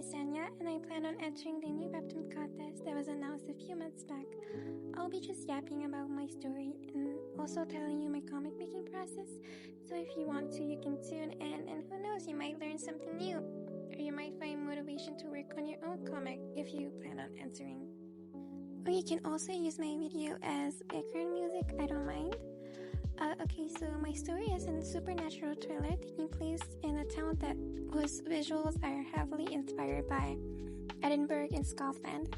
is Sanya, and I plan on entering the new Webtoon contest that was announced a few months back. I'll be just yapping about my story and also telling you my comic making process, so if you want to, you can tune in, and who knows, you might learn something new, or you might find motivation to work on your own comic if you plan on entering. Or you can also use my video as background music, I don't mind. Okay, so my is a supernatural thriller taking place in a town whose visuals are heavily inspired by Edinburgh in Scotland.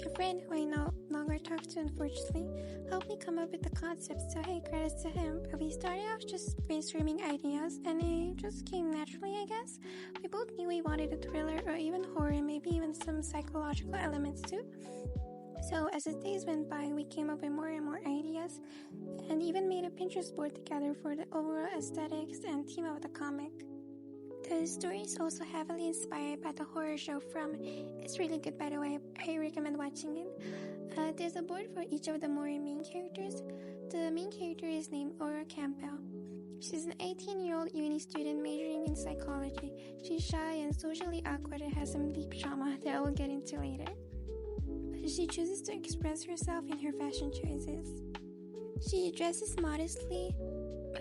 A friend who I no longer talk to, unfortunately, helped me come up with the concept, so hey, credits to him. But we started off just brainstorming ideas, and it just came naturally, I guess. We both knew we wanted a thriller or even horror, maybe even some psychological elements too. So as the days went by, we came up with more and more ideas, and even made a Pinterest board together for the overall aesthetics and theme of the comic. The story is also heavily inspired by the horror show From. It's really good, by the way. I recommend watching it. There's a board for each of the more main characters. The main character is named Aura Campbell. She's an 18-year-old uni student majoring in psychology. She's shy and socially awkward and has some deep trauma that I will get into later. She chooses to express herself in her fashion choices. She dresses modestly,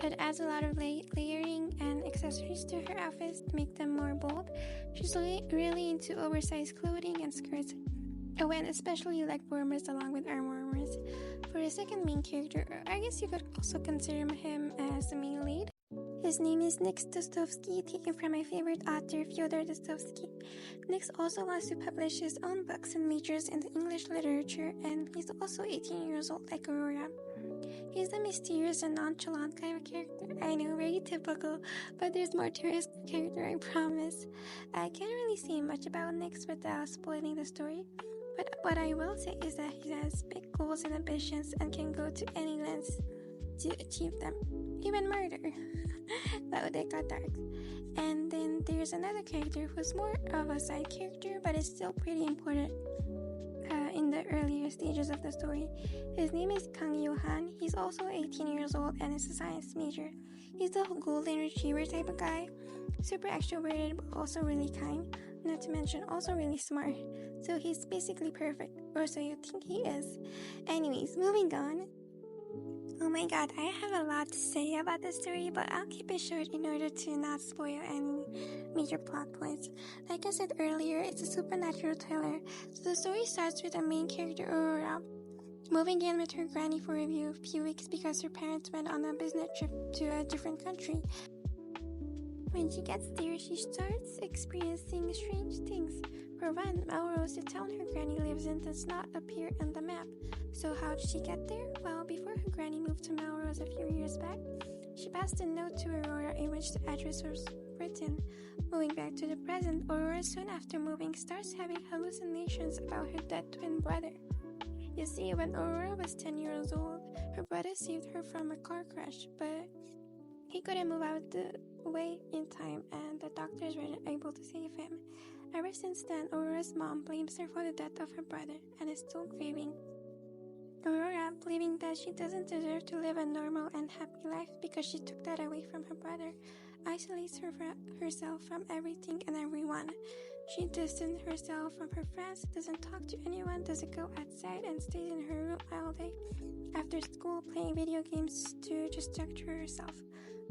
but adds a lot of layering and accessories to her outfits to make them more bold. She's really into oversized clothing and skirts. Oh, and especially leg warmers along with arm warmers. For the second main character, I guess you could also consider him as the main lead. His name is Nick Dostovsky, taken from my favorite author, Fyodor Dostoevsky. Nick also wants to publish his own books and majors in the English literature, and he's also 18 years old like Aurora. He's a mysterious and nonchalant kind of character. I know, very typical, but there's more to his character, I promise. I can't really say much about Nick without spoiling the story, but what I will say is that he has big goals and ambitions and can go to any lengths to achieve them. Even murder. That got dark. And then there's another character who's more of a side character, but is still pretty important in the earlier stages of the story. His name is Kang Yo-han. He's also 18 years old and is a science major. He's the golden retriever type of guy. Super extroverted, but also really kind. Not to mention also really smart. So he's basically perfect. Or so you think he is. Anyways, moving on. Oh my god, I have a lot to say about the story, but I'll keep it short in order to not spoil any major plot points. Like I said earlier, it's a supernatural thriller, so the story starts with the main character, Aurora, moving in with her granny for a few weeks because her parents went on a business trip to a different country. When she gets there, she starts experiencing strange things. For one, Melrose, the town her granny lives in, does not appear on the map. So how did she get there? Well, before her granny moved to Melrose a few years back, she passed a note to Aurora in which the address was written. Moving back to the present, Aurora soon after moving starts having hallucinations about her dead twin brother. You see, when Aurora was 10 years old, her brother saved her from a car crash, but he couldn't move out the way in time, and the doctors weren't able to save him. Ever since then, Aurora's mom blames her for the death of her brother and is still grieving. Aurora, believing that she doesn't deserve to live a normal and happy life because she took that away from her brother, isolates herself from everything and everyone. She distances herself from her friends, doesn't talk to anyone, doesn't go outside, and stays in her room all day after school playing video games to distract herself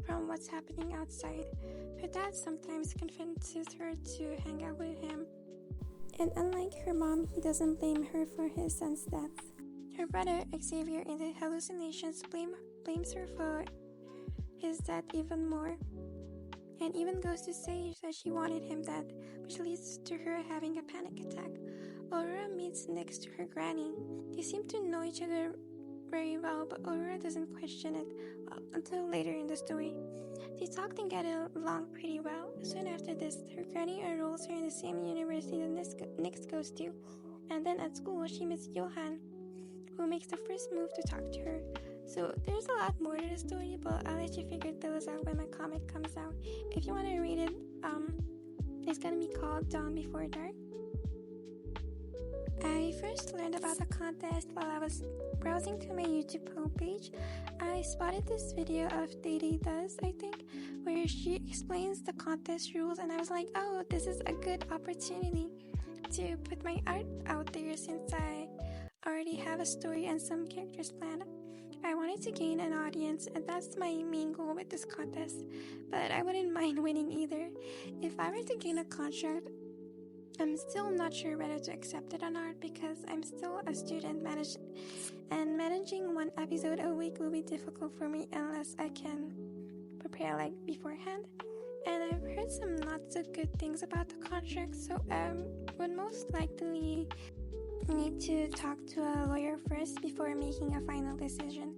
from what's happening outside. Her dad sometimes convinces her to hang out with him, and unlike her mom, he doesn't blame her for his son's death. Her brother, Xavier, in the hallucinations blames her for his death even more, and even goes to say that she wanted him dead, which leads to her having a panic attack. Aurora meets next to her granny. They seem to know each other very well, but Aurora doesn't question it until later in the story. They talk and get along pretty well. Soon after this, her granny enrolls her in the same university that Nick goes to, and then at school she meets Johan, who makes the first move to talk to her. So there's a lot more to the story, but I'll let you figure those out when my comic comes out. If you want to read it, it's gonna be called Dawn Before Dark. I first learned about the contest while I was browsing to my YouTube homepage. I spotted this video of Didi Does, I think, where she explains the contest rules, and I was like, oh, this is a good opportunity to put my art out there since I already have a story and some characters planned. I wanted to gain an audience, and that's my main goal with this contest, but I wouldn't mind winning either. If I were to gain a contract, I'm still not sure whether to accept it or not because I'm still a student and managing one episode a week will be difficult for me unless I can prepare like beforehand. And I've heard some not so good things about the contract, so would most likely need to talk to a lawyer first before making a final decision.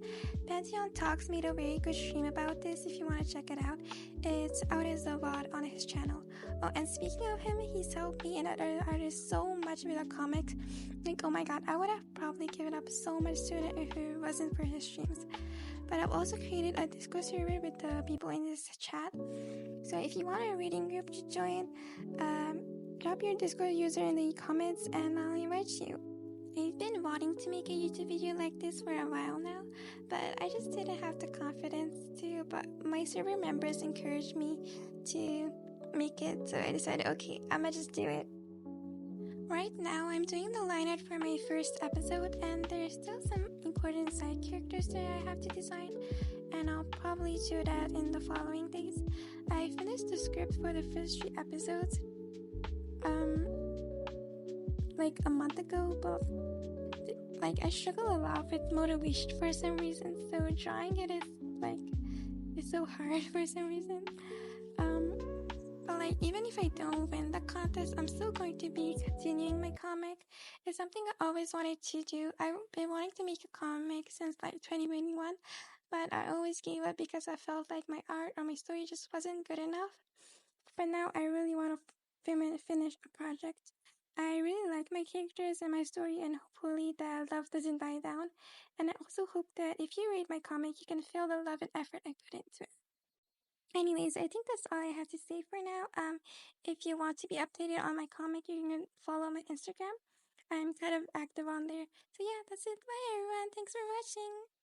Pantheon Talks made a very good stream about this if you want to check it out. It's out as a VOD on his channel. Oh, and speaking of him, he's helped me and other artists so much with the comics. Like, oh my god, I would have probably given up so much sooner if it wasn't for his streams. But I've also created a Discord server with the people in this chat. So if you want a reading group to join, drop your Discord user in the comments and I'll invite you. I've been wanting to make a YouTube video like this for a while now, but I just didn't have the confidence to, but my server members encouraged me to make it, so I decided, okay, I'ma just do it. Right now, I'm doing the line art for my first episode, and there's still some important side characters that I have to design, and I'll probably do that in the following days. I finished the script for the first 3 episodes, like a month ago, but like I struggle a lot with motivation for some reason, so drawing it is like, it's so hard for some reason. But like, even if I don't win the contest, I'm still going to be continuing my comic. It's something I always wanted to do. I've been wanting to make a comic since like 2021, but I always gave up because I felt like my art or my story just wasn't good enough. But now I really want to finish a project. I really like my characters and my story, and hopefully the love doesn't die down. And I also hope that if you read my comic, you can feel the love and effort I put into it. Anyways, I think that's all I have to say for now. If you want to be updated on my comic, you can follow my Instagram. I'm kind of active on there. So yeah, that's it. Bye everyone. Thanks for watching.